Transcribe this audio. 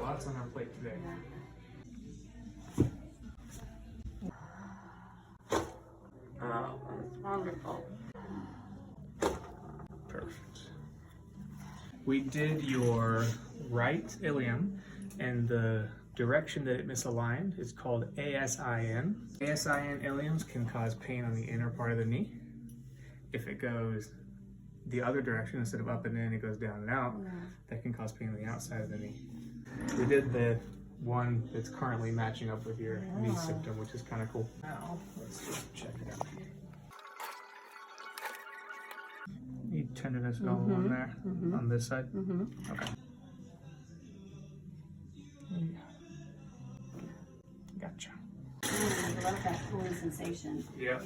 lots on our plate today. Oh, that's wonderful. Perfect. We did your right ilium, and the direction that it misaligned is called ASIN. ASIN iliums can cause pain on the inner part of the knee. If it goes the other direction, instead of up and in, it goes down and out, that can cause pain on the outside of the knee. We did the one that's currently matching up with your knee symptom, which is kind of cool. Now, let's just check it out. Need tenderness at all on there, on this side? Okay. Gotcha. I love that cooling sensation. Yeah.